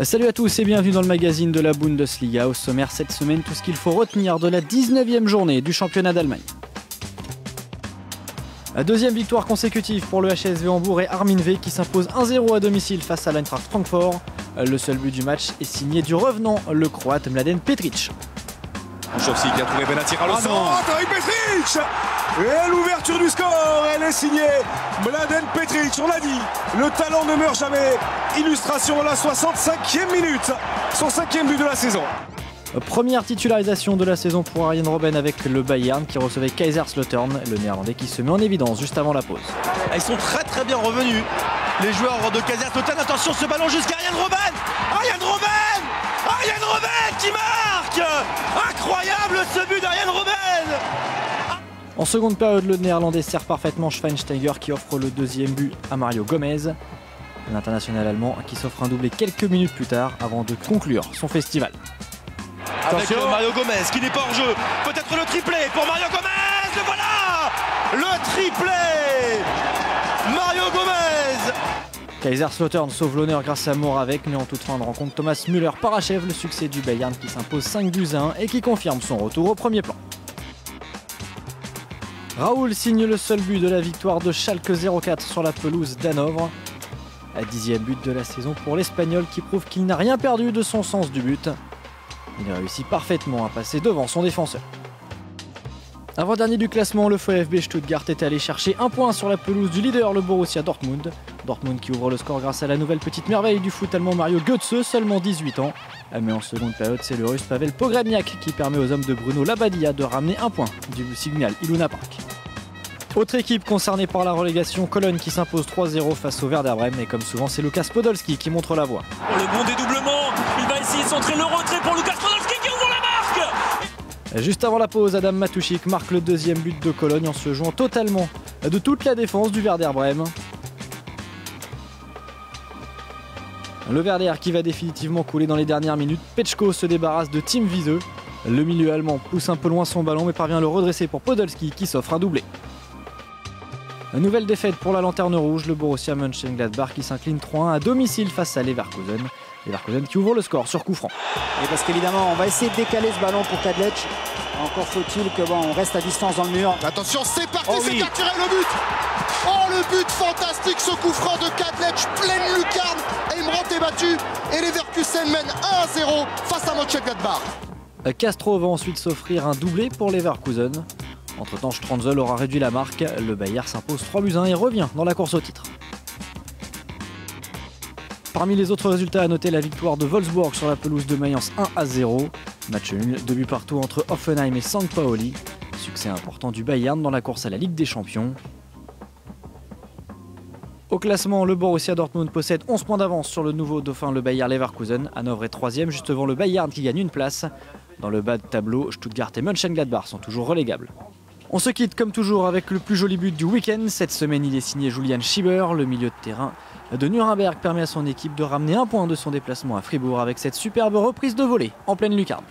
Salut à tous et bienvenue dans le magazine de la Bundesliga. Au sommaire cette semaine, tout ce qu'il faut retenir de la 19e journée du championnat d'Allemagne. La deuxième victoire consécutive pour le HSV Hambourg et Armin V qui s'impose 1-0 à domicile face à l'Eintracht Francfort. Le seul but du match est signé du revenant, le croate Mladen Petric. Chelsea qui a trouvé Benatir à centre avec Petric. Et l'ouverture du score, elle est signée Mladen Petric, on l'a dit, le talent ne meurt jamais. Illustration à la 65e minute, son 5e but de la saison. Première titularisation de la saison pour Arjen Robben avec le Bayern qui recevait Kaiserslautern, le néerlandais qui se met en évidence juste avant la pause. Ils sont très bien revenus, les joueurs de Kaiserslautern. Attention, ce ballon jusqu'à Arjen Robben. Arjen Robben qui marque. Incroyable ce but d'Arjen Robben. En seconde période, le néerlandais sert parfaitement Schweinsteiger qui offre le deuxième but à Mario Gomez. L'international allemand qui s'offre un doublé quelques minutes plus tard avant de conclure son festival. Avec Mario Gomez qui n'est pas hors jeu. Peut-être le triplé pour Mario Gomez. Le voilà, le triplé Mario Gomez. Kaiserslautern sauve l'honneur grâce à Moravec, mais en toute fin de rencontre, Thomas Müller parachève le succès du Bayern qui s'impose 5-1 et qui confirme son retour au premier plan. Raoul signe le seul but de la victoire de Schalke 04 sur la pelouse d'Hanovre. 10e but de la saison pour l'Espagnol qui prouve qu'il n'a rien perdu de son sens du but. Il réussit parfaitement à passer devant son défenseur. Avant-dernier du classement, le VfB Stuttgart est allé chercher un point sur la pelouse du leader, le Borussia Dortmund. Dortmund qui ouvre le score grâce à la nouvelle petite merveille du foot allemand Mario Götze, seulement 18 ans. Mais en seconde période, c'est le russe Pavel Pogrebniak qui permet aux hommes de Bruno Labbadia de ramener un point du Signal Iduna Park. Autre équipe concernée par la relégation, Cologne qui s'impose 3-0 face au Werder Bremen. Et comme souvent, c'est Lukas Podolski qui montre la voie. Le bon dédoublement, il va essayer de centrer le retrait pour Lukas Podolski qui ouvre la marque. Juste avant la pause, Adam Matušik marque le deuxième but de Cologne en se jouant totalement de toute la défense du Werder Bremen. Le Werder qui va définitivement couler dans les dernières minutes. Pečko se débarrasse de Tim Wiese. Le milieu allemand pousse un peu loin son ballon mais parvient à le redresser pour Podolski qui s'offre un doublé. Une nouvelle défaite pour la Lanterne Rouge, le Borussia Mönchengladbach qui s'incline 3-1 à domicile face à Leverkusen. Leverkusen qui ouvre le score sur coup franc. Et parce qu'évidemment, on va essayer de décaler ce ballon pour Kadlec. Encore faut-il que on reste à distance dans le mur. Attention, c'est parti, c'est capturé le but. Oh, le but fantastique, ce coup franc de Kadlec, pleine lucarne. Emrand est battu et Leverkusen mène 1-0 face à Mönchengladbach. Castro va ensuite s'offrir un doublé pour Leverkusen. Entre-temps, Stranzel aura réduit la marque. Le Bayern s'impose 3-1 et revient dans la course au titre. Parmi les autres résultats à noter, la victoire de Wolfsburg sur la pelouse de Mayence 1-0. Match nul, 2 buts partout entre Hoffenheim et St. Pauli. Succès important du Bayern dans la course à la Ligue des Champions. Au classement, le Borussia Dortmund possède 11 points d'avance sur le nouveau dauphin, le Bayer Leverkusen. Hanovre est 3e, juste devant le Bayern qui gagne une place. Dans le bas de tableau, Stuttgart et Mönchengladbach sont toujours relégables. On se quitte comme toujours avec le plus joli but du week-end. Cette semaine, il est signé Julian Schieber. Le milieu de terrain de Nuremberg permet à son équipe de ramener un point de son déplacement à Fribourg avec cette superbe reprise de volée en pleine lucarne.